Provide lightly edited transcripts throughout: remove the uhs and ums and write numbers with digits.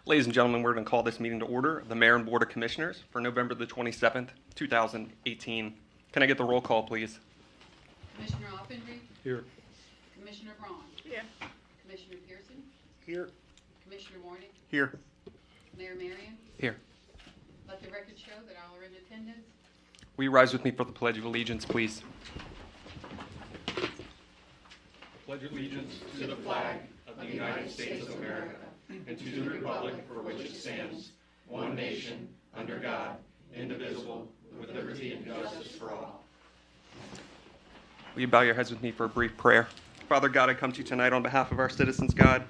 Ladies and gentlemen, we're going to call this meeting to order of the Mayor and Board of Commissioners for November the 27th, 2018. Can I get the roll call, please? Commissioner Offenby? Here. Commissioner Braun? Here. Commissioner Pearson? Here. Commissioner Warnick? Here. Mayor Marion? Here. Let the record show that all are in attendance. Will you rise with me for the Pledge of Allegiance, please? Pledge allegiance to the flag of the United States of America and to the republic for which it stands, one nation, under God, indivisible, with liberty and justice for all. Will you bow your heads with me for a brief prayer? Father God, I come to you tonight on behalf of our citizens, God,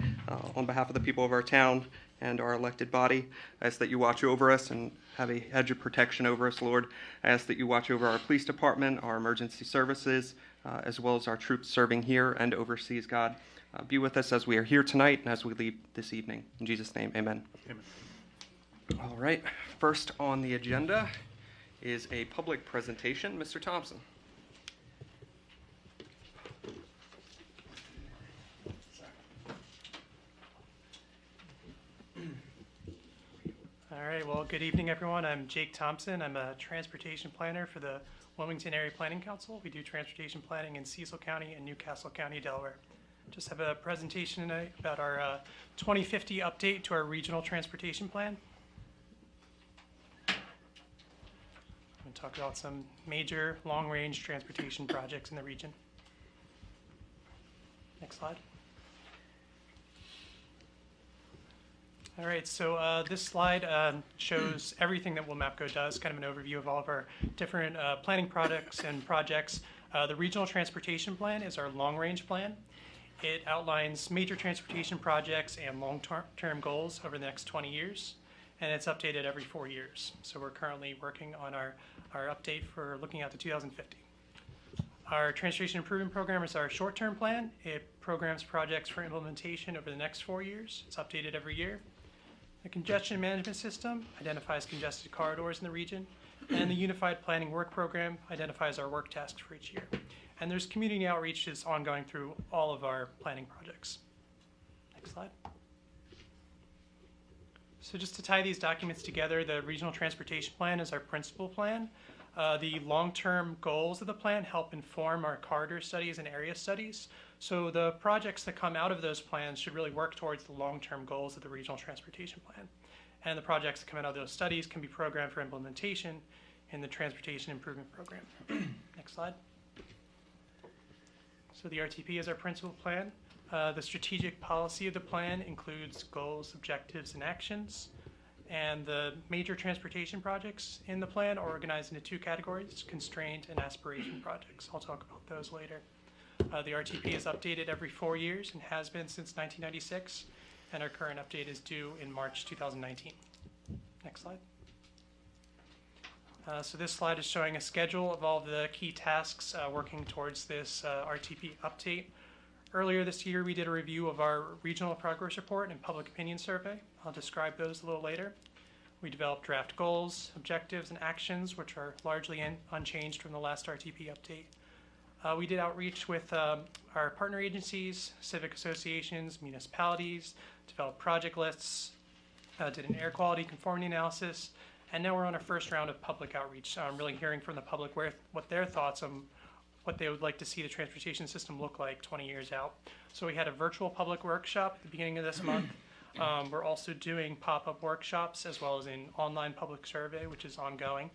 on behalf of the people of our town and our elected body. I ask that you watch over us and have a hedge of protection over us, Lord. I ask that you watch over our police department, our emergency services, as well as our troops serving here and overseas, God. Be with us as we are here tonight and as we leave this evening. In Jesus' name, amen. Amen. All right, first on the agenda is a public presentation. Mr. Thompson. All right, well, good evening, everyone. I'm Jake Thompson. I'm a transportation planner for the Wilmington Area Planning Council. We do transportation planning in Cecil County and Newcastle County, Delaware. Just have a presentation tonight about our 2050 update to our regional transportation plan. I'm going to talk about some major long-range transportation projects in the region. Next slide. All right, so this slide shows everything that WMAPCO does, kind of an overview of all of our different planning products and projects. The Regional Transportation Plan is our long-range plan. It outlines major transportation projects and long-term goals over the next 20 years, and it's updated every 4 years. So we're currently working on our update for looking out to 2050. Our Transportation Improvement Program is our short-term plan. It programs projects for implementation over the next 4 years. It's updated every year. The Congestion Management System identifies congested corridors in the region, and the Unified Planning Work Program identifies our work tasks for each year. And there's community outreach is ongoing through all of our planning projects. Next slide. So just to tie these documents together, the Regional Transportation Plan is our principal plan. The long-term goals of the plan help inform our corridor studies and area studies. So the projects that come out of those plans should really work towards the long-term goals of the Regional Transportation Plan. And the projects that come out of those studies can be programmed for implementation in the Transportation Improvement Program. Next slide. So the RTP is our principal plan. The strategic policy of the plan includes goals, objectives, and actions. And the major transportation projects in the plan are organized into two categories, constraint and aspiration projects. I'll talk about those later. The RTP is updated every 4 years and has been since 1996, and our current update is due in March 2019. Next slide. So this slide is showing a schedule of all the key tasks working towards this RTP update. Earlier this year, we did a review of our regional progress report and public opinion survey. I'll describe those a little later. We developed draft goals, objectives, and actions, which are largely unchanged from the last RTP update. We did outreach with our partner agencies, civic associations, municipalities, developed project lists, did an air quality conformity analysis, and now we're on our first round of public outreach. Really hearing from the public what their thoughts on what they would like to see the transportation system look like 20 years out. So we had a virtual public workshop at the beginning of this month. We're also doing pop-up workshops as well as an online public survey, which is ongoing.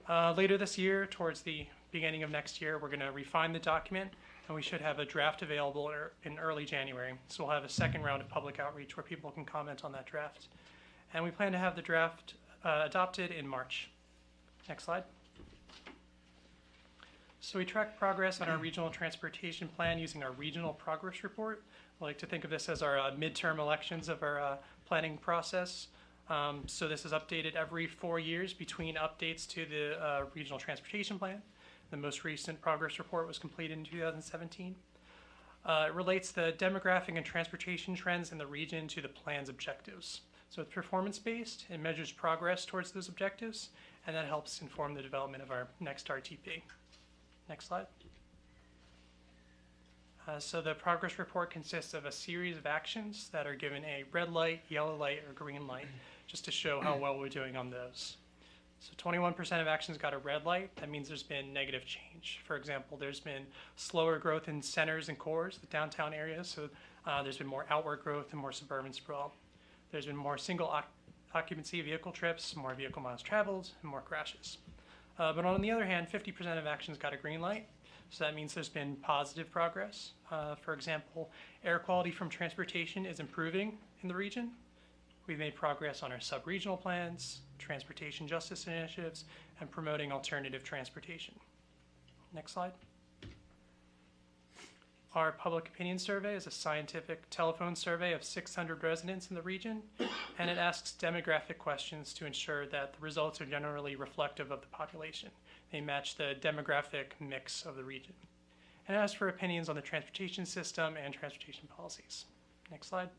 Later this year, towards the beginning of next year, we're going to refine the document, and we should have a draft available in early January. So we'll have a second round of public outreach where people can comment on that draft. And we plan to have the draft adopted in March. Next slide. So we track progress on our regional transportation plan using our regional progress report. I like to think of this as our midterm elections of our planning process. So this is updated every 4 years between updates to the regional transportation plan. The most recent progress report was completed in 2017. It relates the demographic and transportation trends in the region to the plan's objectives. So it's performance-based. It measures progress towards those objectives, and that helps inform the development of our next RTP. Next slide. So the progress report consists of a series of actions that are given a red light, yellow light, or green light, just to show how well we're doing on those. So 21% of actions got a red light. That means there's been negative change. For example, there's been slower growth in centers and cores, the downtown areas. So there's been more outward growth and more suburban sprawl. There's been more single occupancy vehicle trips, more vehicle miles traveled, and more crashes. But on the other hand, 50% of actions got a green light. So that means there's been positive progress. For example, air quality from transportation is improving in the region. We've made progress on our sub-regional plans, transportation justice initiatives, and promoting alternative transportation. Next slide. Our public opinion survey is a scientific telephone survey of 600 residents in the region, and it asks demographic questions to ensure that the results are generally reflective of the population. They match the demographic mix of the region. And it asks for opinions on the transportation system and transportation policies. Next slide.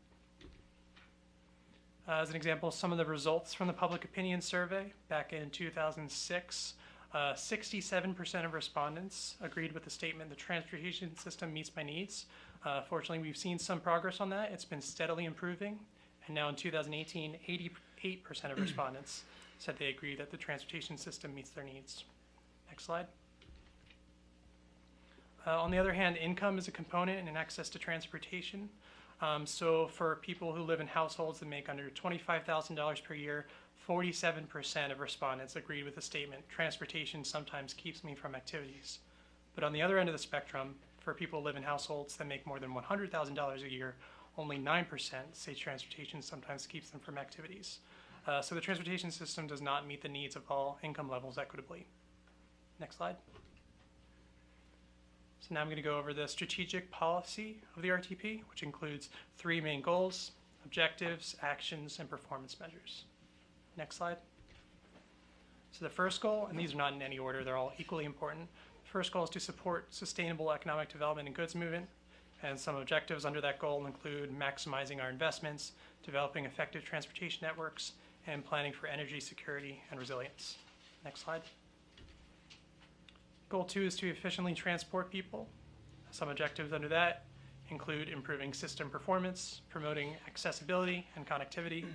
As an example, some of the results from the public opinion survey back in 2006, 67% of respondents agreed with the statement, the transportation system meets my needs. Fortunately, we've seen some progress on that. It's been steadily improving. And now in 2018, 88% of respondents said they agree that the transportation system meets their needs. Next slide. On the other hand, income is a component in access to transportation. So for people who live in households that make under $25,000 per year, 47% of respondents agreed with the statement, transportation sometimes keeps me from activities. But on the other end of the spectrum, for people who live in households that make more than $100,000 a year, only 9% say transportation sometimes keeps them from activities. So the transportation system does not meet the needs of all income levels equitably. Next slide. So now I'm going to go over the strategic policy of the RTP, which includes 3 main goals: objectives, actions, and performance measures. Next slide. So the first goal, and these are not in any order, they're all equally important. The first goal is to support sustainable economic development and goods movement. And some objectives under that goal include maximizing our investments, developing effective transportation networks, and planning for energy security and resilience. Next slide. Goal 2 is to efficiently transport people. Some objectives under that include improving system performance, promoting accessibility and connectivity,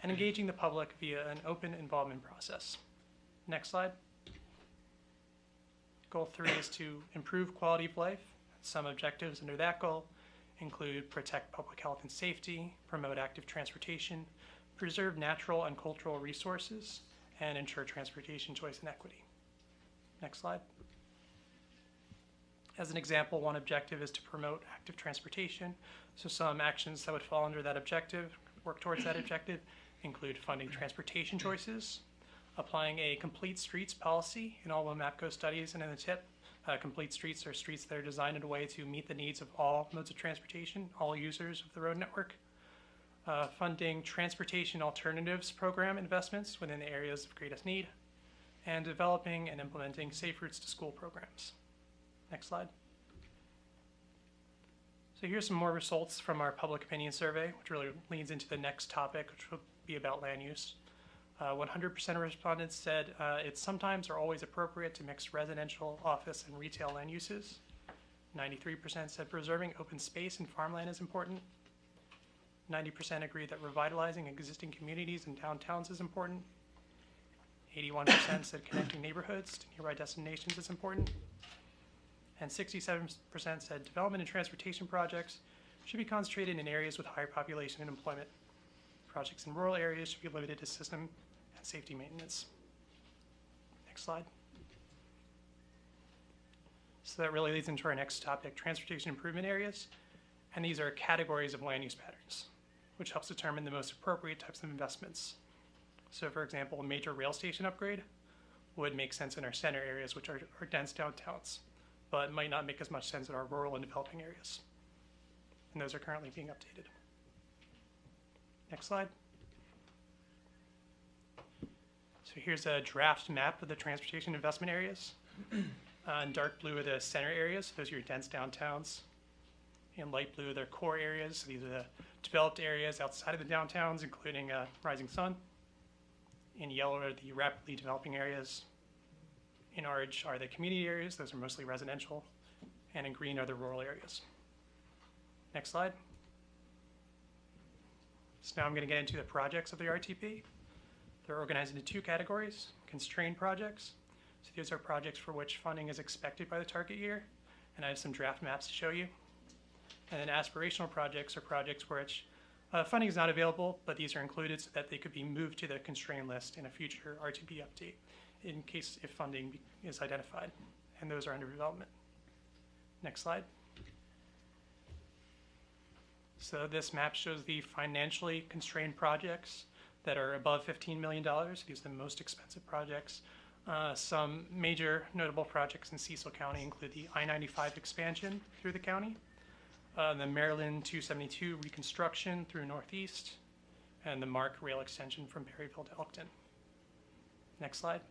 and engaging the public via an open involvement process. Next slide. Goal 3 is to improve quality of life. Some objectives under that goal include protect public health and safety, promote active transportation, preserve natural and cultural resources, and ensure transportation choice and equity. Next slide. As an example, one objective is to promote active transportation. So some actions that would fall under that objective, work towards that objective, include funding transportation choices, applying a complete streets policy in all WMAPCO studies and in the TIP. Complete streets are streets that are designed in a way to meet the needs of all modes of transportation, all users of the road network. Funding transportation alternatives program investments within the areas of greatest need, and developing and implementing safe routes to school programs. Next slide. So here's some more results from our public opinion survey, which really leads into the next topic, which will be about land use. 100% of respondents said it's sometimes or always appropriate to mix residential, office, and retail land uses. 93% said preserving open space and farmland is important. 90% agree that revitalizing existing communities and downtowns is important. 81% said connecting neighborhoods to nearby destinations is important. And 67% said development and transportation projects should be concentrated in areas with higher population and employment. Projects in rural areas should be limited to system and safety maintenance. Next slide. So that really leads into our next topic, transportation improvement areas. And these are categories of land use patterns, which helps determine the most appropriate types of investments. So for example, a major rail station upgrade would make sense in our center areas, which are dense downtowns, but might not make as much sense in our rural and developing areas. And those are currently being updated. Next slide. So here's a draft map of the transportation investment areas. In dark blue are the center areas. Those are your dense downtowns. In light blue are their core areas. So these are the developed areas outside of the downtowns, including Rising Sun. In yellow are the rapidly developing areas. In orange are the community areas. Those are mostly residential. And in green are the rural areas. Next slide. So now I'm going to get into the projects of the RTP. They're organized into two categories: constrained projects. So these are projects for which funding is expected by the target year, and I have some draft maps to show you. And then aspirational projects are projects for which funding is not available, but these are included so that they could be moved to the constrained list in a future RTP update in case if funding is identified, and those are under development. Next slide. So this map shows the financially constrained projects that are above $15 million. These are the most expensive projects. Some major notable projects in Cecil County include the I-95 expansion through the county, the Maryland 272 reconstruction through Northeast, and the MARC rail extension from Perryville to Elkton. Next slide.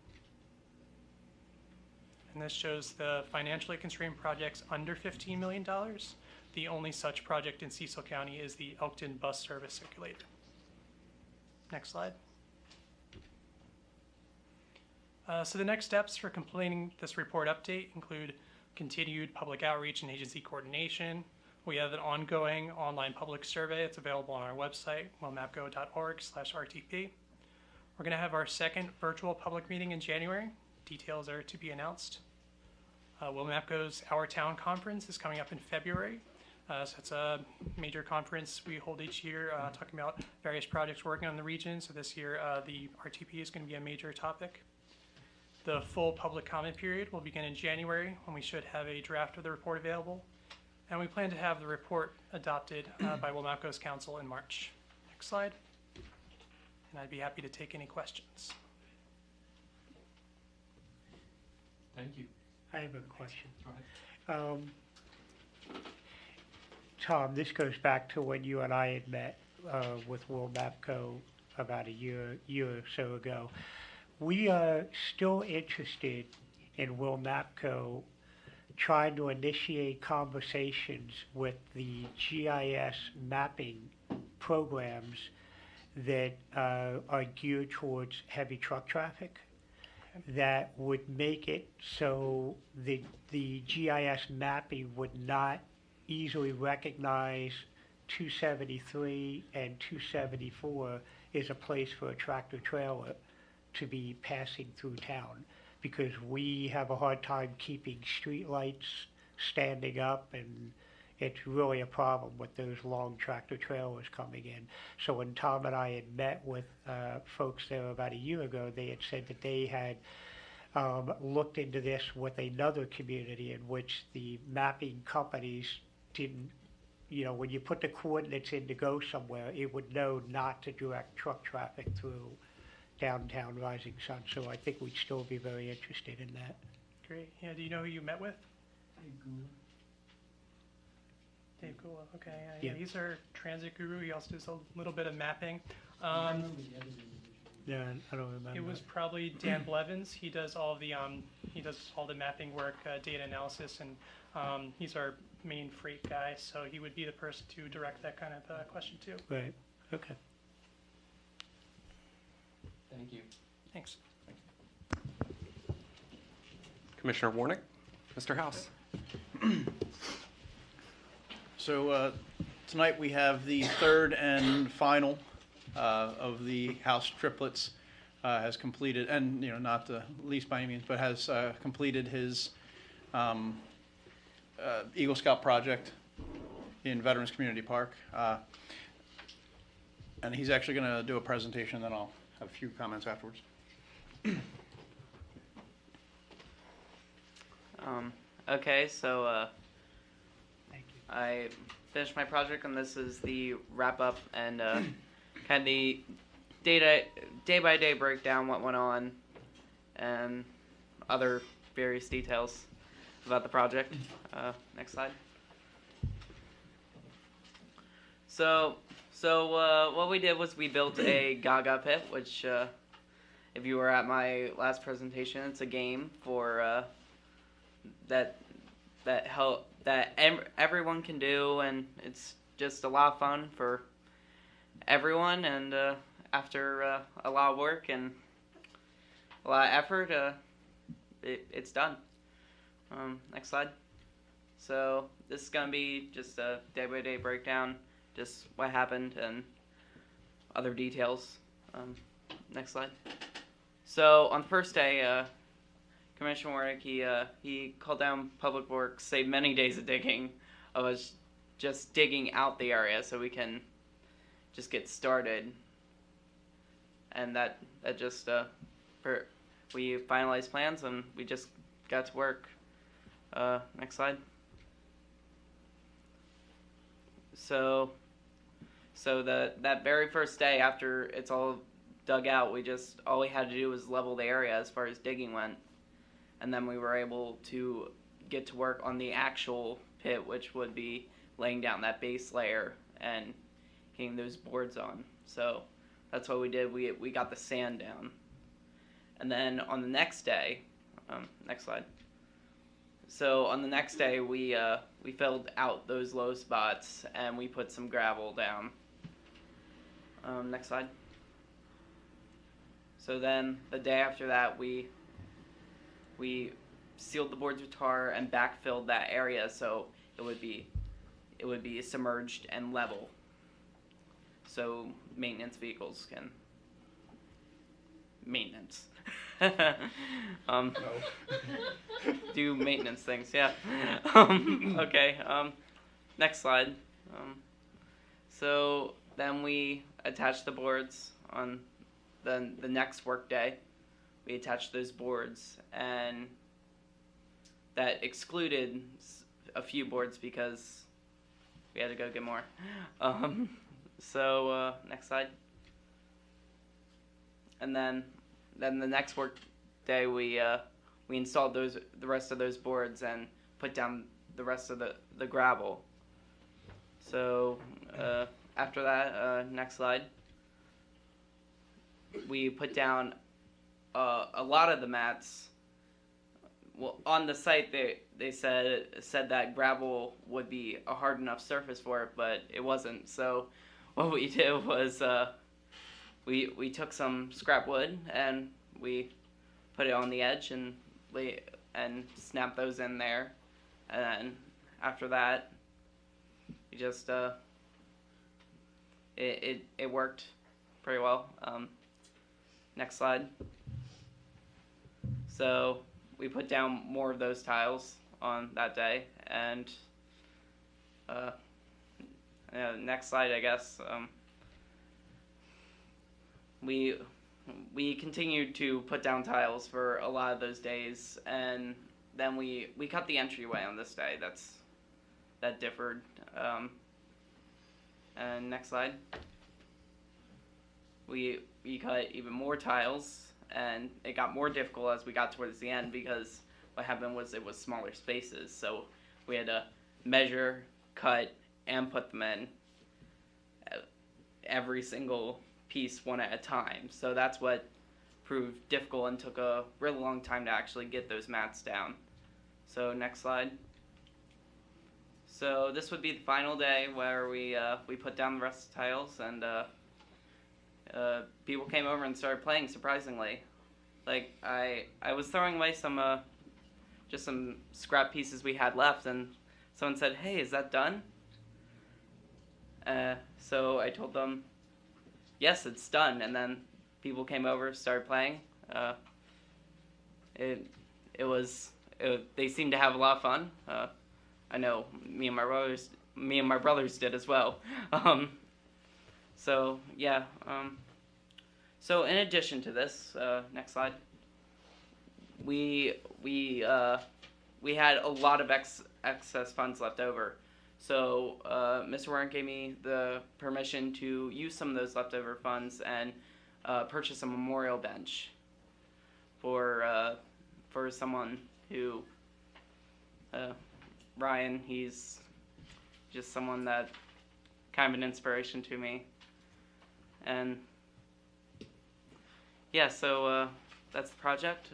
And this shows the financially constrained projects under $15 million. The only such project in Cecil County is the Elkton bus service circulator. Next slide. So the next steps for completing this report update include continued public outreach and agency coordination. We have an ongoing online public survey. It's available on our website, wilmapco.org/RTP. We're going to have our second virtual public meeting in January. Details are to be announced. Wilmapco's Our Town Conference is coming up in February. So it's a major conference we hold each year talking about various projects working on the region. So this year the RTP is going to be a major topic. The full public comment period will begin in January when we should have a draft of the report available. And we plan to have the report adopted by Wilmapco's council in March. Next slide. And I'd be happy to take any questions. Thank you. I have a question. Go ahead. Tom, this goes back to when you and I had met with Wilmapco about a year or so ago. We are still interested in Wilmapco trying to initiate conversations with the GIS mapping programs that are geared towards heavy truck traffic, that would make it so the GIS mapping would not easily recognize 273 and 274 is a place for a tractor trailer to be passing through town, because we have a hard time keeping street lights standing up, and it's really a problem with those long tractor trailers coming in. So when Tom and I had met with folks there about a year ago, they had said that they had looked into this with another community in which the mapping companies didn't, when you put the coordinates in to go somewhere, it would know not to direct truck traffic through downtown Rising Sun. So I think we'd still be very interested in that. Great. Yeah, do you know who you met with? Dave Gula. Okay. Yeah. He's our transit guru. He also does a little bit of mapping. Yeah, I don't remember. It was probably Dan Blevins. He does all the mapping work, data analysis, and he's our main freight guy. So he would be the person to direct that kind of question to. Right. Okay. Thank you. Thanks. Commissioner Warnick, Mr. House. So tonight we have the third and final of the House triplets has completed, and not the least by any means, but has completed his Eagle Scout project in Veterans Community Park, and he's actually going to do a presentation, and then I'll have a few comments afterwards. Okay, so Thank you. I finished my project, and this is the wrap up and kind of the day by day breakdown, what went on, and other various details about the project. Next slide. So what we did was we built a Gaga pit, which if you were at my last presentation, it's a game for that everyone can do, and it's just a lot of fun for everyone. And after a lot of work and a lot of effort, it's done. Next slide. So this is gonna be just a day-by-day breakdown, just what happened and other details. Next slide. So on the first day, Commissioner Warnick, he called down Public Works, saved many days of digging, of us just digging out the area so we can just get started. And that just we finalized plans and we just got to work. Next slide. So that very first day after it's all dug out, all we had to do was level the area as far as digging went, and then we were able to get to work on the actual pit, which would be laying down that base layer and getting those boards on. So that's what we did. We got the sand down, and then on the next day, next slide. So on the next day, we filled out those low spots and we put some gravel down. Next slide. So then the day after that, we sealed the boards with tar and backfilled that area so it would be submerged and level, so maintenance vehicles can maintenance. Do maintenance things, yeah. Okay, next slide. So then we attached the boards on the next work day. We attached those boards, and that excluded a few boards because we had to go get more. So next slide. And then the next work day we installed the rest of those boards and put down the rest of the gravel. So after that, next slide, we put down a lot of the mats. Well, on the site they said that gravel would be a hard enough surface for it, but it wasn't. So what we did was we took some scrap wood and we put it on the edge and snapped those in there, and then after that we just it worked pretty well. Next slide. So we put down more of those tiles on that day, and next slide, I guess. We continued to put down tiles for a lot of those days, and then we cut the entryway on this day. That differed. And next slide. We cut even more tiles, and it got more difficult as we got towards the end because what happened was it was smaller spaces. So we had to measure, cut, and put them in every single piece one at a time. So that's what proved difficult and took a really long time to actually get those mats down. So next slide. So this would be the final day where we put down the rest of the tiles, and people came over and started playing, surprisingly. Like, I was throwing away just some scrap pieces we had left, and someone said, "Hey, is that done?" So I told them, "Yes, it's done," and then people came over, started playing. They seemed to have a lot of fun. I know me and my brothers did as well. So yeah. So in addition to this, next slide, we had a lot of excess funds left over. So Mr. Warren gave me the permission to use some of those leftover funds and purchase a memorial bench for someone who, Ryan, he's just someone that kind of an inspiration to me. And yeah, so that's the project.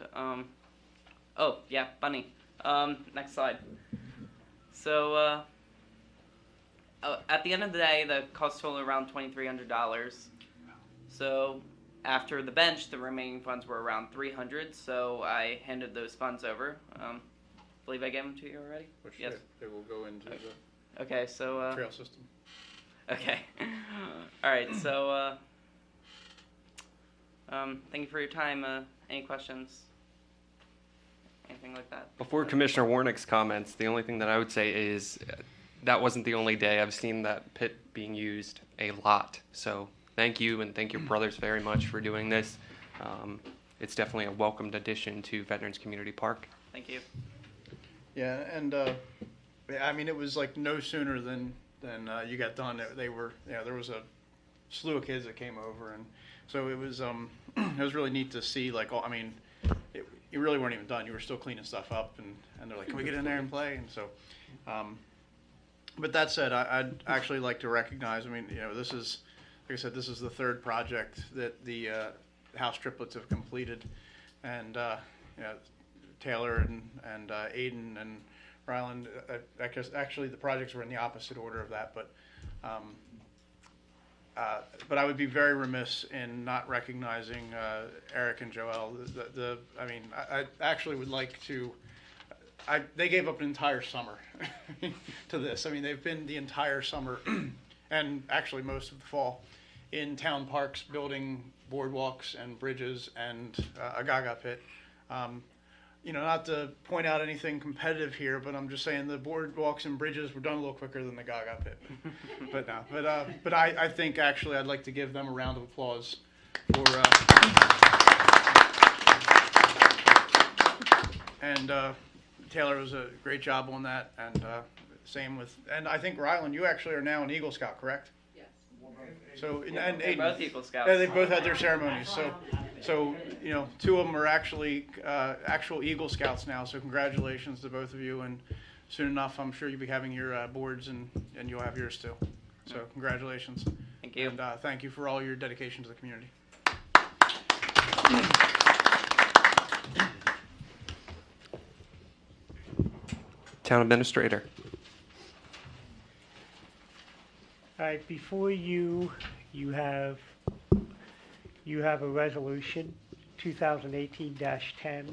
Oh yeah, Bunny. Next slide. So at the end of the day, the cost total around $2,300. So after the bench, the remaining funds were around $300. So I handed those funds over. believe I gave them to you already. Which Yes. they will go into the Okay, so trail system. okay. All right, so thank you for your time. Any questions? Anything like that? Before Commissioner Warnick's comments, the only thing that I would say is that wasn't the only day. I've seen that pit being used a lot. So thank you, and thank your brothers very much for doing this. It's definitely a welcomed addition to Veterans Community Park. Thank you. Yeah, and I mean, it was like no sooner than you got done. They were, there was a slew of kids that came over, and so it was it was really neat to see. Like, I mean, you really weren't even done. You were still cleaning stuff up, and they're like, "Can we get in there and play?" And so, but that said, I'd actually like to recognize. I mean, this is, like I said, this is the third project that the House Triplets have completed, and Taylor and Aiden and Ryland. I guess actually the projects were in the opposite order of that, but I would be very remiss in not recognizing Eric and Joel. I mean, I actually would like to. They gave up an entire summer to this. I mean, they've been the entire summer, and actually most of the fall, in town parks building boardwalks and bridges and a Gaga pit. Not to point out anything competitive here, but I'm just saying the boardwalks and bridges were done a little quicker than the Gaga pit. But I think actually I'd like to give them a round of applause for. And Taylor was a great job on that, and same with. And I think Ryland, you actually are now an Eagle Scout, correct? Yes. So They're Aiden, both Eagle Scouts. yeah, they both had their ceremonies. So two of them are actually actual Eagle Scouts now. So congratulations to both of you. And soon enough, I'm sure you'll be having your boards, and you'll have yours too. So congratulations. Thank you. And thank you for all your dedication to the community. Town Administrator. All right, before you have a resolution, 2018-10,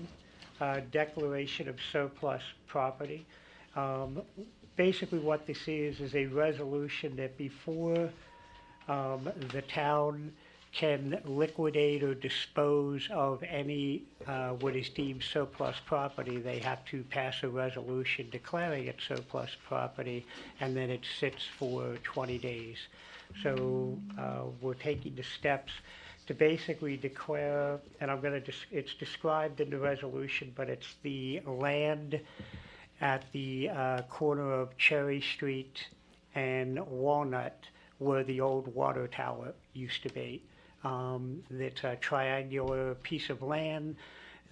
declaration of surplus property. Basically what this is a resolution that before the town can liquidate or dispose of any what is deemed surplus property, they have to pass a resolution declaring it surplus property, and then it sits for 20 days. So we're taking the steps to basically declare, and it's described in the resolution, but it's the land at the corner of Cherry Street and Walnut where the old water tower used to be. It's a triangular piece of land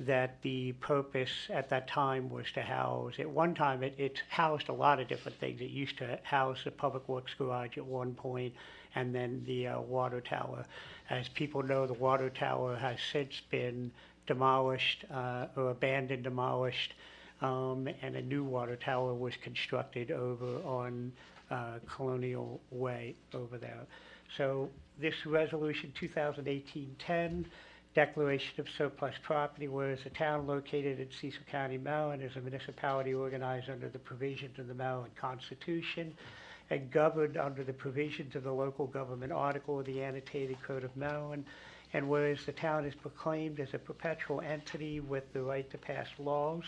that the purpose at that time was to house. At one time, it housed a lot of different things. It used to house the Public Works garage at one point, and then the water tower. As people know, the water tower has since been demolished or abandoned, demolished, and a new water tower was constructed over on Colonial Way over there. So this resolution 2018-10, declaration of surplus property, whereas a town located in Cecil County, Maryland, is a municipality organized under the provisions of the Maryland Constitution and governed under the provisions of the local government article of the annotated Code of Maryland, and whereas the town is proclaimed as a perpetual entity with the right to pass laws,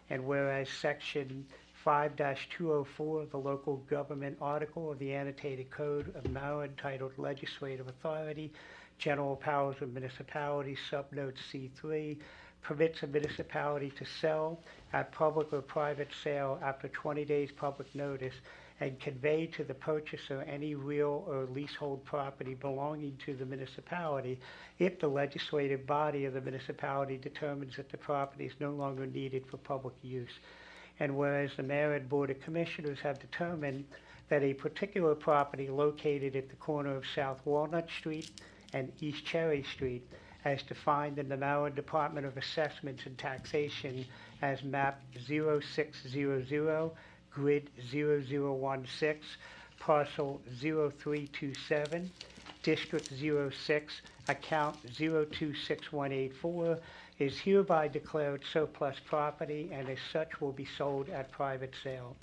and whereas section 5-204 of the local government article of the annotated Code of Maryland titled Legislative Authority, General Powers of Municipalities, subnote C3, permits a municipality to sell at public or private sale after 20 days public notice and convey to the purchaser any real or leasehold property belonging to the municipality if the legislative body of the municipality determines that the property is no longer needed for public use. And whereas the Mayor and Board of Commissioners have determined that a particular property located at the corner of South Walnut Street and East Cherry Street, as defined in the Maryland Department of Assessments and Taxation as map 0600, grid 0016, parcel 0327, District 06, account 026184, is hereby declared surplus property and as such will be sold at private sale.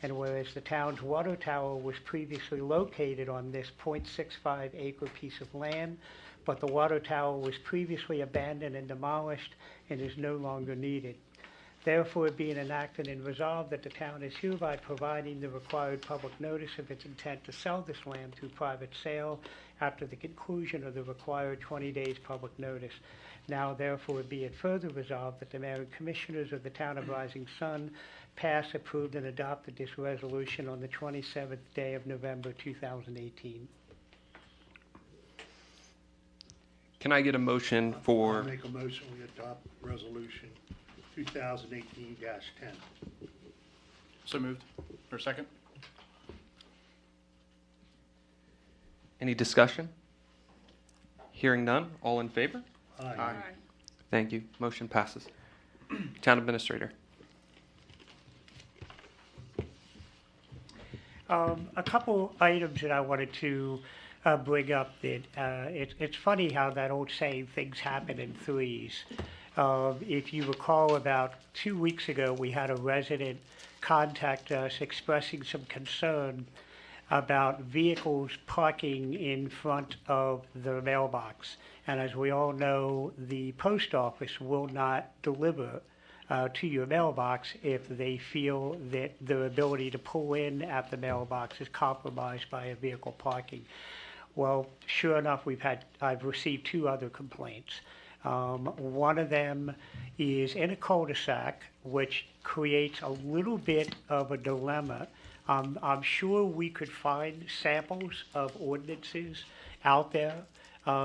And whereas the town's water tower was previously located on this .65 acre piece of land, but the water tower was previously abandoned and demolished and is no longer needed. Therefore, being enacted and resolved that the town is hereby providing the required public notice of its intent to sell this land through private sale after the conclusion of the required 20 days public notice. Now, therefore, be it further resolved that the mayor and commissioners of the town of Rising Sun pass, approved, and adopted this resolution on the 27th day of November 2018. Can I get a motion I'll for, make a motion, we adopt resolution 2018-10. So moved. Or second? any discussion? Hearing none, all in favor? Aye. Thank you. Motion passes. Town Administrator. A couple items that I wanted to bring up that it's funny how that old saying, things happen in threes. If you recall, about 2 weeks ago, we had a resident contact us expressing some concern about vehicles parking in front of the mailbox. And as we all know, the post office will not deliver to your mailbox if they feel that their ability to pull in at the mailbox is compromised by a vehicle parking. Well, sure enough, I've received 2 other complaints. One of them is in a cul-de-sac, which creates a little bit of a dilemma. I'm sure we could find samples of ordinances out there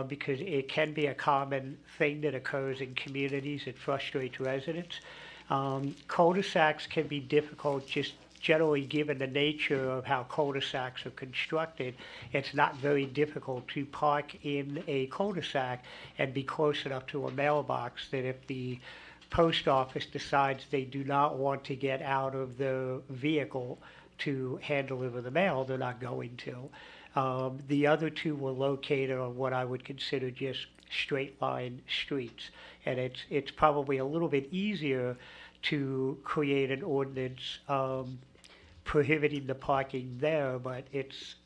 because it can be a common thing that occurs in communities that frustrates residents. Cul-de-sacs can be difficult just generally given the nature of how cul-de-sacs are constructed. It's not very difficult to park in a cul-de-sac and be close enough to a mailbox that if the post office decides they do not want to get out of the vehicle to hand deliver the mail, they're not going to. The other 2 were located on what I would consider just straight line streets. And it's probably a little bit easier to create an ordinance prohibiting the parking there, but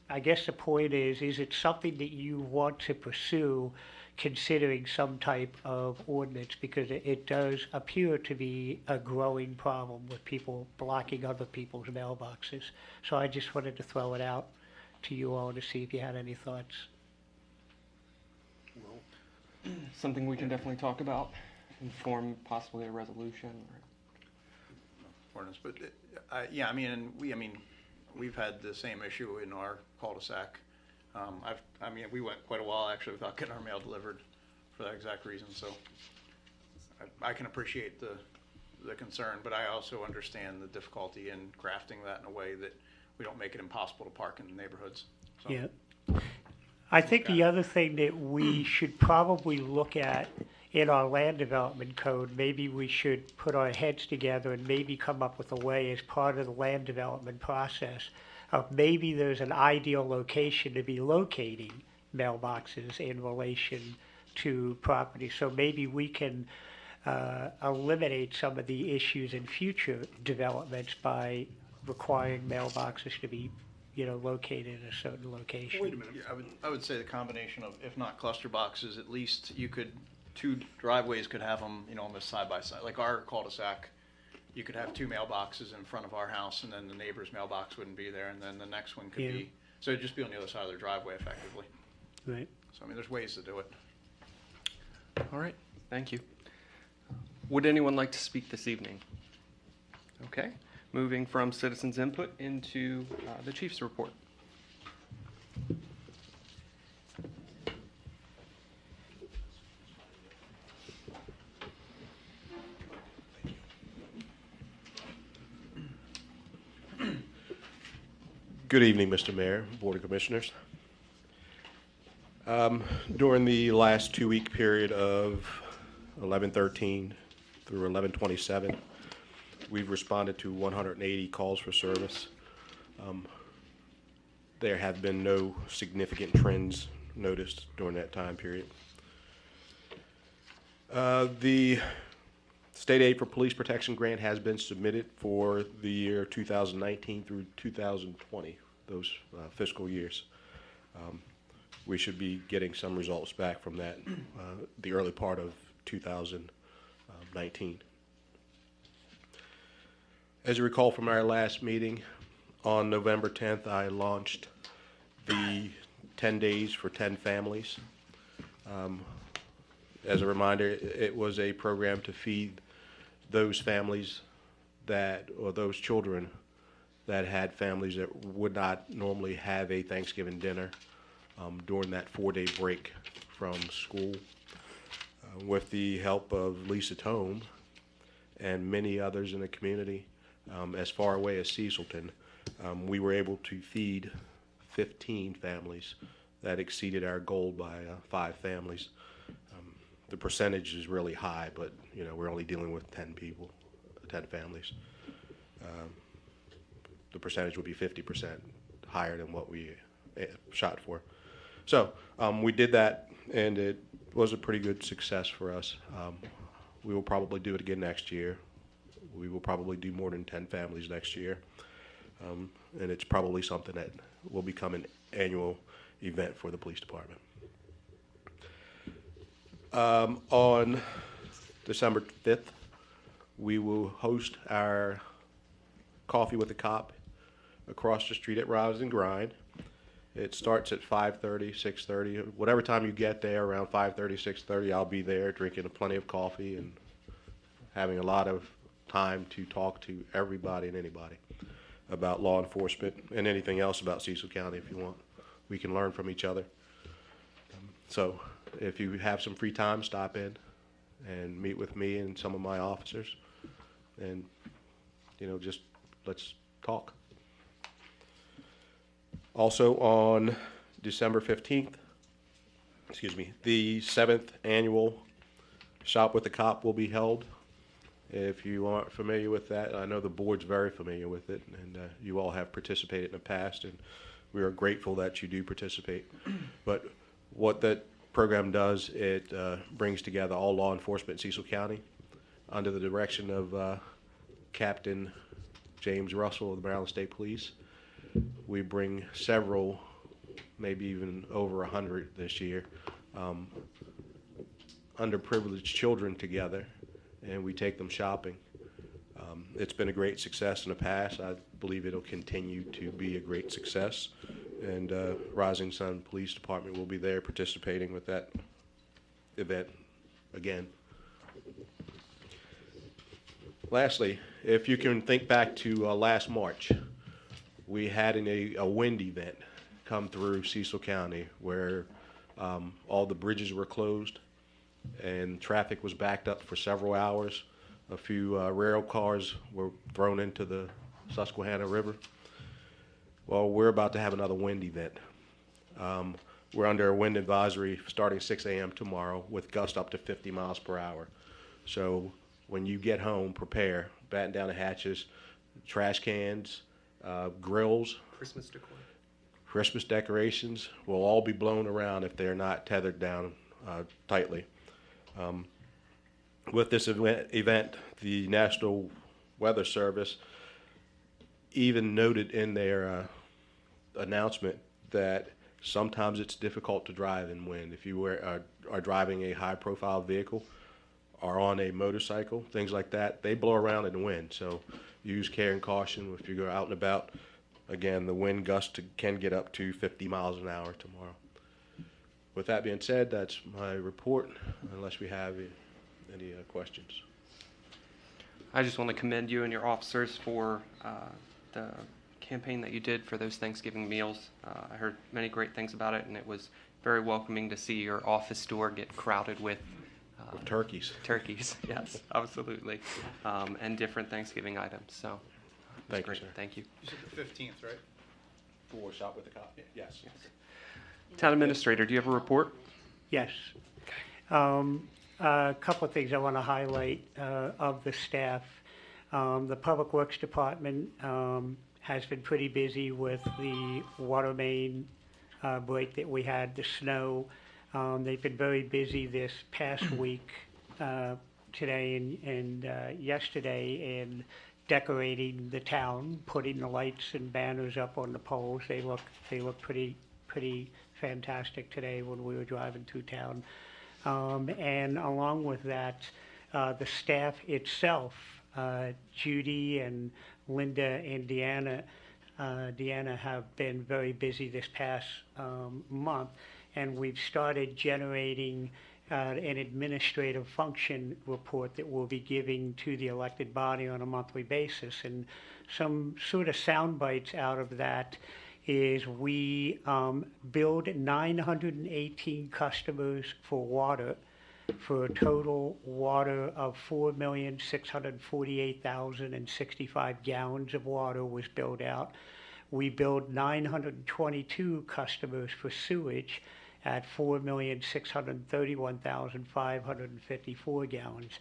I guess the point is it something that you want to pursue considering some type of ordinance, because it does appear to be a growing problem with people blocking other people's mailboxes. So I just wanted to throw it out to you all to see if you had any thoughts. Something we can definitely talk about, inform possibly a resolution. Ordinance, but yeah, I mean, we've had the same issue in our cul-de-sac. We went quite a while actually without getting our mail delivered for that exact reason. So I can appreciate the concern, but I also understand the difficulty in crafting that in a way that we don't make it impossible to park in the neighborhoods. So, Yeah. I think the other thing that we should probably look at in our land development code, maybe we should put our heads together and maybe come up with a way as part of the land development process of maybe there's an ideal location to be locating mailboxes in relation to property. So maybe we can eliminate some of the issues in future developments by requiring mailboxes to be located in a certain location. Wait a minute. yeah, I would say the combination of, if not cluster boxes, at least you could, 2 driveways could have them, almost side by side. Like our cul-de-sac, you could have 2 mailboxes in front of our house, and then the neighbor's mailbox wouldn't be there, and then the next one could be, so it'd just be on the other side of their driveway effectively. Right. So there's ways to do it. All right, thank you. Would anyone like to speak this evening? Okay, moving from citizens' input into the chief's report. Good evening, Mr. Mayor, Board of Commissioners. During the last 2-week period of 11/13 through 11/27, we've responded to 180 calls for service. There have been no significant trends noticed during that time period. The State Aid for Police Protection Grant has been submitted for the year 2019 through 2020, those fiscal years. We should be getting some results back from that the early part of 2019. As you recall from our last meeting, on November 10th, I launched the 10 Days for 10 Families. As a reminder, it was a program to feed those families or those children that had families that would not normally have a Thanksgiving dinner during that 4-day break from school. With the help of Lisa Tome and many others in the community, as far away as Cecilton, we were able to feed 15 families. That exceeded our goal by 5 families. The percentage is really high, but we're only dealing with 10 people, 10 families. The percentage would be 50% higher than what we shot for. So we did that, and it was a pretty good success for us. We will probably do it again next year. We will probably do more than 10 families next year. And it's probably something that will become an annual event for the police department. On December 5th, we will host our Coffee with the Cop across the street at Rise and Grind. It starts at 5:30, 6:30. Whatever time you get there, around 5:30, 6:30, I'll be there drinking plenty of coffee and having a lot of time to talk to everybody and anybody about law enforcement and anything else about Cecil County if you want. We can learn from each other. So if you have some free time, stop in and meet with me and some of my officers, and just let's talk. Also on December 15th, the 7th annual Shop with the Cop will be held. If you aren't familiar with that, I know the board's very familiar with it, and you all have participated in the past, and we are grateful that you do participate. But what that program does, it brings together all law enforcement in Cecil County under the direction of Captain James Russell of the Maryland State Police. We bring several, maybe even over 100 this year, underprivileged children together, and we take them shopping. It's been a great success in the past. I believe it'll continue to be a great success, and Rising Sun Police Department will be there participating with that event again. Lastly, if you can think back to last March, we had a wind event come through Cecil County where all the bridges were closed and traffic was backed up for several hours. A few rail cars were thrown into the Susquehanna River. Well, we're about to have another wind event. We're under a wind advisory starting 6 a.m. tomorrow with gusts up to 50 miles per hour. So when you get home, prepare, batten down the hatches, trash cans, grills, Christmas decorations will all be blown around if they're not tethered down tightly. With this event, the National Weather Service even noted in their announcement that sometimes it's difficult to drive in wind. If you are driving a high-profile vehicle or on a motorcycle, things like that, they blow around in the wind. So use care and caution if you go out and about. Again, the wind gust can get up to 50 miles an hour tomorrow. With that being said, that's my report, unless we have any questions. I just want to commend you and your officers for the campaign that you did for those Thanksgiving meals. I heard many great things about it, and it was very welcoming to see your office door get crowded with turkeys. Turkeys, yes, absolutely, and different Thanksgiving items. So, Thank you, great. sir. Thank you. You said the 15th, right? For Shop with the Cop? Yes. Town Administrator, do you have a report? Yes. A couple of things I want to highlight of the staff. The Public Works Department has been pretty busy with the water main break that we had, the snow. They've been very busy this past week, today and yesterday, in decorating the town, putting the lights and banners up on the poles. They look pretty fantastic today when we were driving through town. And along with that, the staff itself, Judy and Linda and Deanna have been very busy this past month, and we've started generating an administrative function report that we'll be giving to the elected body on a monthly basis. And some sort of sound bites out of that is we billed 918 customers for water, for a total water of 4,648,065 gallons of water was billed out. We billed 922 customers for sewage at 4,631,554 gallons.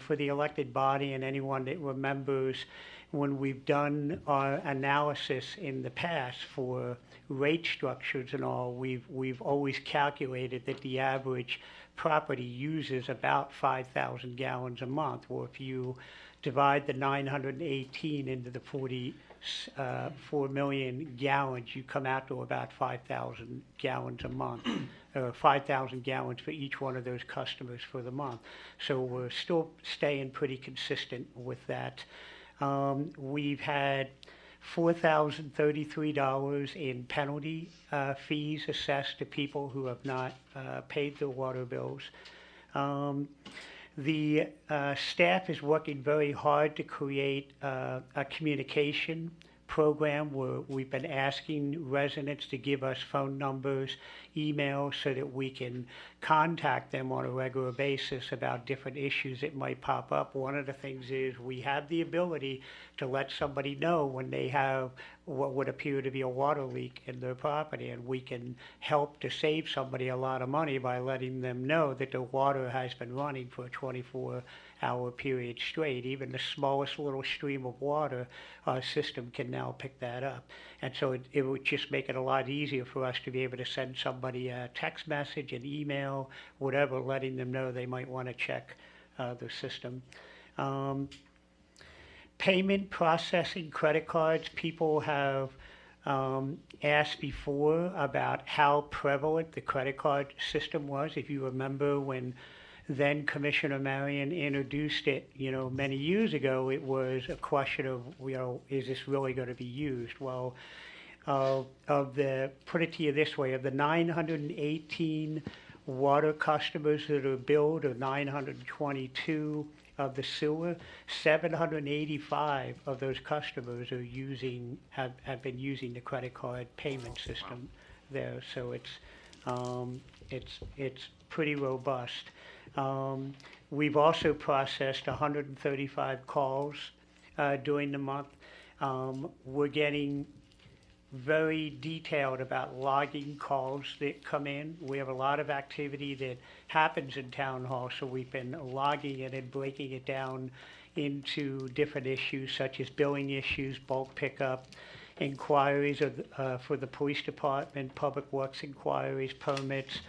For the elected body and anyone that remembers, when we've done our analysis in the past for rate structures and all, we've always calculated that the average property uses about 5,000 gallons a month. Well, if you divide the 918 into the 4 million gallons, you come out to about 5,000 gallons a month, 5,000 gallons for each one of those customers for the month. So we're still staying pretty consistent with that. We've had $4,033 in penalty fees assessed to people who have not paid their water bills. The staff is working very hard to create a communication program where we've been asking residents to give us phone numbers, emails, so that we can contact them on a regular basis about different issues that might pop up. One of the things is we have the ability to let somebody know when they have what would appear to be a water leak in their property, and we can help to save somebody a lot of money by letting them know that the water has been running for a 24-hour period straight. Even the smallest little stream of water, our system can now pick that up. And so it would just make it a lot easier for us to be able to send somebody a text message, an email, whatever, letting them know they might want to check the system. Payment processing credit cards, people have asked before about how prevalent the credit card system was. If you remember when then Commissioner Marion introduced it, many years ago, it was a question of, is this really going to be used? Well, put it to you this way, of the 918 water customers that are billed, or 922 of the sewer, 785 of those customers are have been using the credit card payment system there. So it's pretty robust. We've also processed 135 calls during the month. We're getting very detailed about logging calls that come in. We have a lot of activity that happens in town hall, so we've been logging it and breaking it down into different issues such as billing issues, bulk pickup, inquiries for the police department, public works inquiries, permits,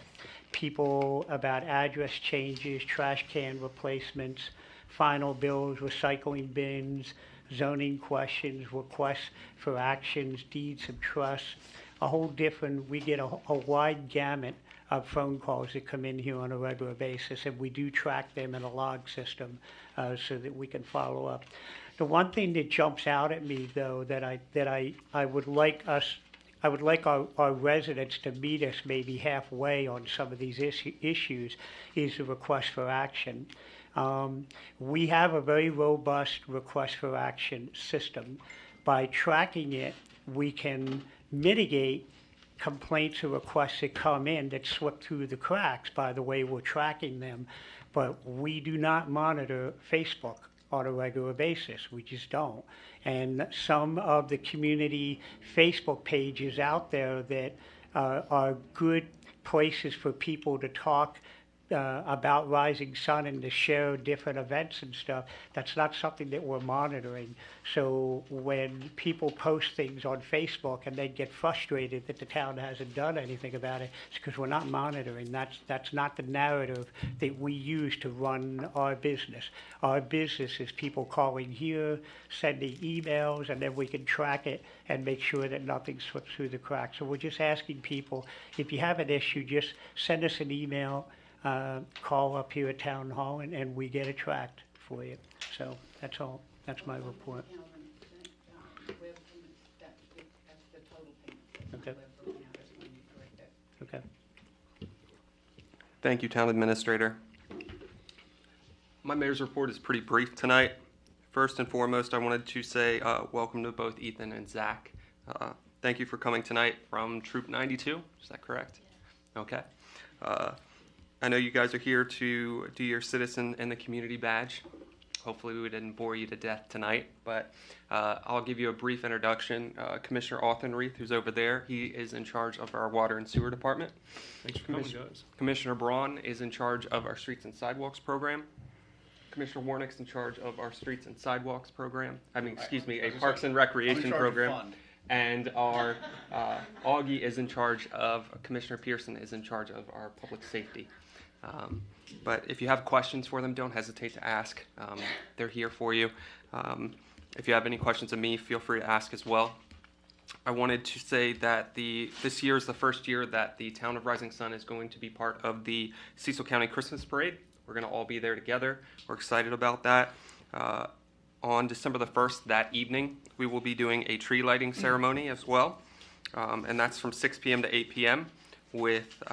people about address changes, trash can replacements, final bills, recycling bins, zoning questions, requests for actions, deeds of trust, we get a wide gamut of phone calls that come in here on a regular basis, and we do track them in a log system so that we can follow up. The one thing that jumps out at me, though, that I would like our residents to meet us maybe halfway on some of these issues is the request for action. We have a very robust request for action system. By tracking it, we can mitigate complaints or requests that come in that slip through the cracks by the way we're tracking them. But we do not monitor Facebook on a regular basis. We just don't. And some of the community Facebook pages out there that are good places for people to talk about Rising Sun and to share different events and stuff. That's not something that we're monitoring. So when people post things on Facebook and they get frustrated that the town hasn't done anything about it, it's because we're not monitoring. That's not the narrative that we use to run our business. Our business is people calling here, sending emails, and then we can track it and make sure that nothing slips through the cracks. So we're just asking people, if you have an issue, just send us an email, call up here at Town Hall, and we get it tracked for you. So that's all. That's my report. Web payments, that's the total payment. Okay. Web broken out, that's when you correct that. Okay. Thank you, Town Administrator. My mayor's report is pretty brief tonight. First and foremost, I wanted to say welcome to both Ethan and Zach. Thank you for coming tonight from Troop 92. Is that correct? Yeah. Okay. I know you guys are here to do your Citizen in the Community badge. Hopefully we didn't bore you to death tonight, but I'll give you a brief introduction. Commissioner Auchenreith, who's over there, he is in charge of our Water and Sewer Department. Thanks for coming, guys. Commissioner Braun is in charge of our Streets and Sidewalks program. Commissioner Warnick's in charge of our Streets and Sidewalks program. A Parks and Recreation program. And our Augie is in charge of, Commissioner Pearson is in charge of our public safety. But if you have questions for them, don't hesitate to ask. They're here for you. If you have any questions of me, feel free to ask as well. I wanted to say that this year is the first year that the town of Rising Sun is going to be part of the Cecil County Christmas Parade. We're going to all be there together. We're excited about that. On December the 1st, that evening, we will be doing a tree lighting ceremony as well. And that's from 6 p.m. to 8 p.m. with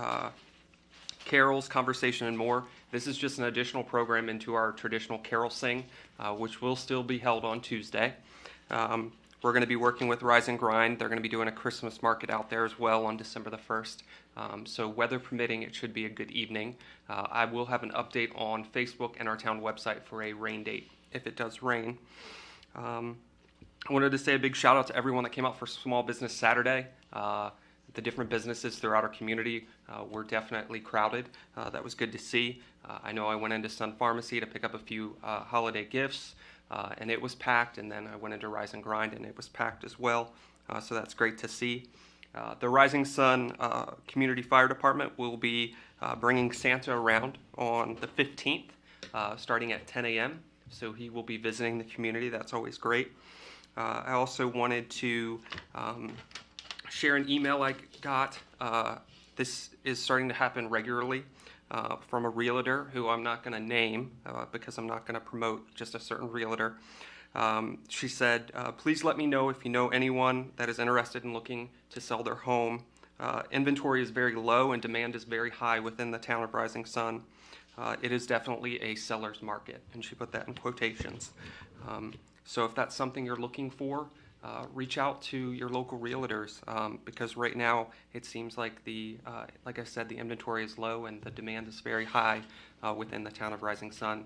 carols, conversation, and more. This is just an additional program into our traditional carol sing, which will still be held on Tuesday. We're going to be working with Rise and Grind. They're going to be doing a Christmas market out there as well on December the 1st. So weather permitting, it should be a good evening. I will have an update on Facebook and our town website for a rain date if it does rain. I wanted to say a big shout out to everyone that came out for Small Business Saturday. The different businesses throughout our community were definitely crowded. That was good to see. I know I went into Sun Pharmacy to pick up a few holiday gifts, and it was packed. And then I went into Rise and Grind, and it was packed as well. So that's great to see. The Rising Sun Community Fire Department will be bringing Santa around on the 15th, starting at 10 a.m. So he will be visiting the community. That's always great. I also wanted to share an email I got. This is starting to happen regularly from a realtor who I'm not going to name because I'm not going to promote just a certain realtor. She said, please let me know if you know anyone that is interested in looking to sell their home. Inventory is very low and demand is very high within the town of Rising Sun. It is definitely a seller's market, and she put that in quotations. So if that's something you're looking for, reach out to your local realtors because right now it seems like like I said, the inventory is low and the demand is very high within the town of Rising Sun.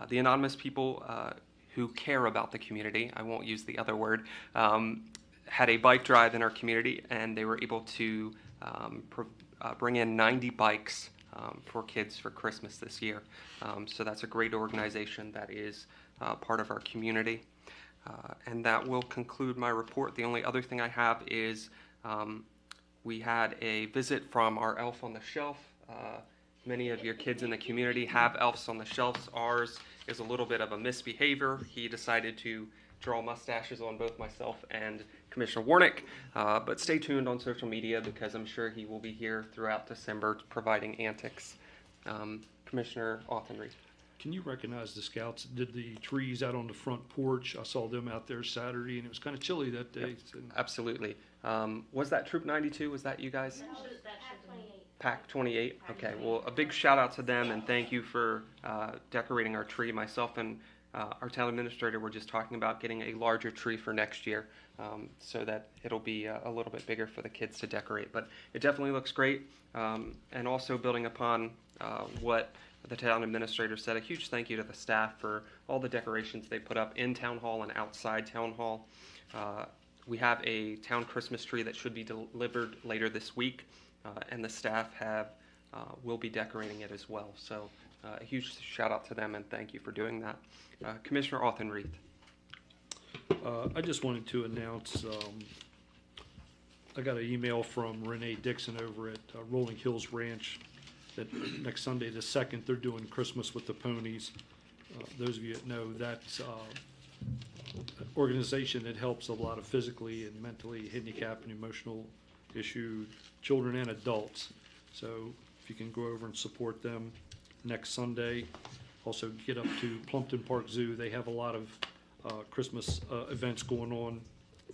The anonymous people who care about the community, I won't use the other word, had a bike drive in our community, and they were able to bring in 90 bikes for kids for Christmas this year. So that's a great organization that is part of our community. And that will conclude my report. The only other thing I have is we had a visit from our elf on the shelf. Many of your kids in the community have elves on the shelves. Ours is a little bit of a misbehavior. He decided to draw mustaches on both myself and Commissioner Warnick. But stay tuned on social media because I'm sure he will be here throughout December providing antics. Commissioner Auchenreith. Can you recognize the scouts that did the trees out on the front porch? I saw them out there Saturday, and it was kind of chilly that day. Yep, so. Absolutely. Was that Troop 92? Was that you guys? No, that's PAC 28. PAC 28? Okay, well, a big shout out to them, and thank you for decorating our tree. Myself and our town administrator were just talking about getting a larger tree for next year so that it'll be a little bit bigger for the kids to decorate. But it definitely looks great. And also building upon what the town administrator said, a huge thank you to the staff for all the decorations they put up in Town Hall and outside Town Hall. We have a town Christmas tree that should be delivered later this week, and the staff have will be decorating it as well. So a huge shout out to them and thank you for doing that. Commissioner Autenrieth. I just wanted to announce, I got an email from Renee Dixon over at Rolling Hills Ranch that next Sunday the 2nd, they're doing Christmas with the Ponies. Those of you that know, that's an organization that helps a lot of physically and mentally handicapped and emotional issue children and adults. So if you can go over and support them next Sunday. Also get up to Plumpton Park Zoo. They have a lot of Christmas events going on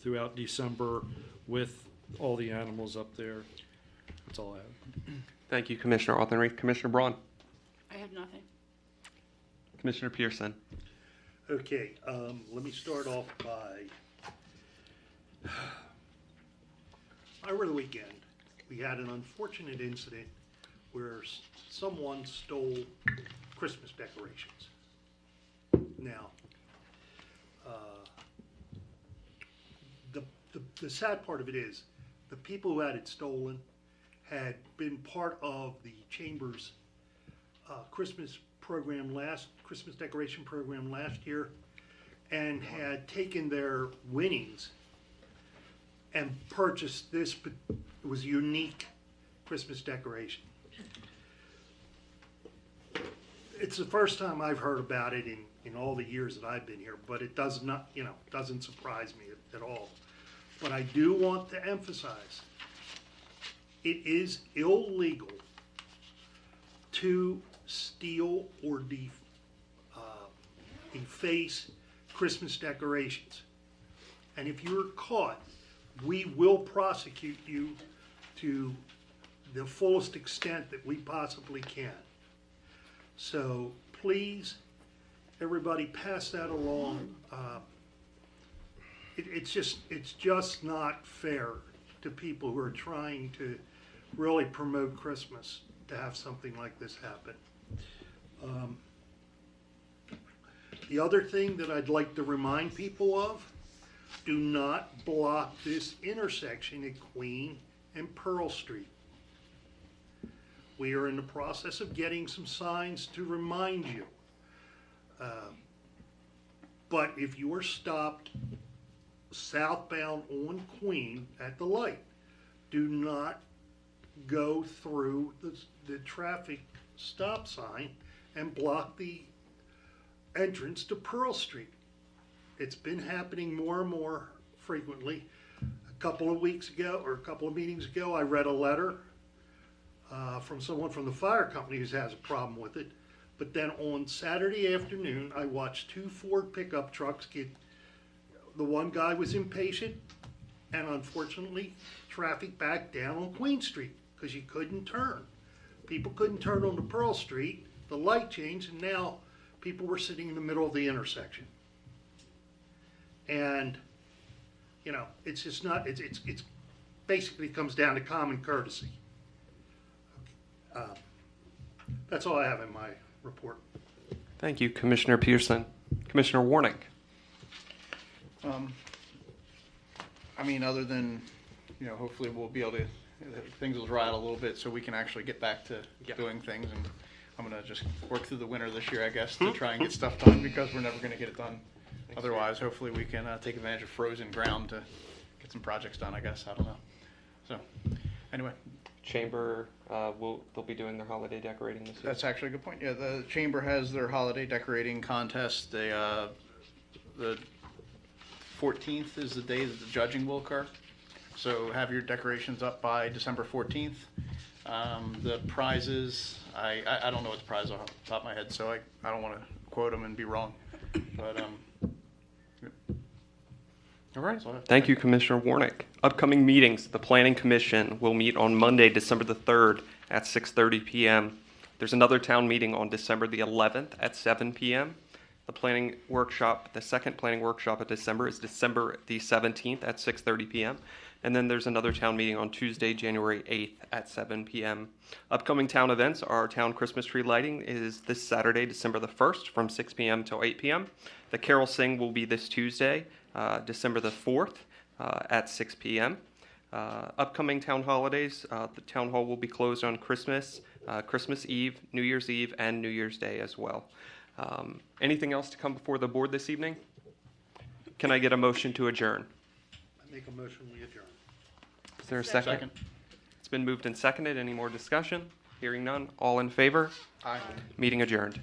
throughout December with all the animals up there. That's all I have. Thank you, Commissioner Autenrieth. Commissioner Braun. I have nothing. Commissioner Pearson. Okay, let me start off by, over the weekend, we had an unfortunate incident where someone stole Christmas decorations. Now, the sad part of it is, the people who had it stolen had been part of the Chamber's Christmas decoration program last year, and had taken their winnings and purchased this. It was a unique Christmas decoration. It's the first time I've heard about it in all the years that I've been here, but it does not, doesn't surprise me at all. But I do want to emphasize, it is illegal to steal or deface Christmas decorations. And if you're caught, we will prosecute you to the fullest extent that we possibly can. So please, everybody, pass that along. It's just not fair to people who are trying to really promote Christmas to have something like this happen. The other thing that I'd like to remind people of, do not block this intersection at Queen and Pearl Street. We are in the process of getting some signs to remind you. But if you are stopped southbound on Queen at the light, do not go through the traffic stop sign and block the entrance to Pearl Street. It's been happening more and more frequently. A couple of weeks ago, or a couple of meetings ago, I read a letter from someone from the fire company who has a problem with it. But then on Saturday afternoon, I watched 2 Ford pickup trucks the one guy was impatient, and unfortunately, traffic backed down on Queen Street because you couldn't turn. People couldn't turn onto Pearl Street. The light changed, and now people were sitting in the middle of the intersection. And, it's just not, it's basically comes down to common courtesy. That's all I have in my report. Thank you, Commissioner Pearson. Commissioner Warnick. Other than, hopefully we'll be able to, things will dry out a little bit so we can actually get back to doing things. And I'm going to just work through the winter this year, I guess, to try and get stuff done because we're never going to get it done. Otherwise, hopefully we can take advantage of frozen ground to get some projects done, I guess. I don't know. So, anyway. Chamber, they'll be doing their holiday decorating this year. That's actually a good point. Yeah, the Chamber has their holiday decorating contest. The 14th is the day that the judging will occur. So have your decorations up by December 14th. The prizes, I don't know what the prizes are off the top of my head, so I don't want to quote them and be wrong. But all right. So Thank you, Commissioner Warnick. Upcoming meetings. The Planning Commission will meet on Monday, December the 3rd at 6:30 p.m. There's another town meeting on December the 11th at 7 p.m. The planning workshop, the second planning workshop of December is December the 17th at 6:30 p.m. And then there's another town meeting on Tuesday, January 8th at 7 p.m. Upcoming town events, our town Christmas tree lighting is this Saturday, December the 1st from 6 p.m. till 8 p.m. The Carol Sing will be this Tuesday, December the 4th at 6 p.m. Upcoming town holidays, the town hall will be closed on Christmas, Christmas Eve, New Year's Eve, and New Year's Day as well. Anything else to come before the board this evening? Can I get a motion to adjourn? I make a motion, we adjourn. Is there a second? It's been moved and seconded. Any more discussion? Hearing none. All in favor? Aye. Meeting adjourned.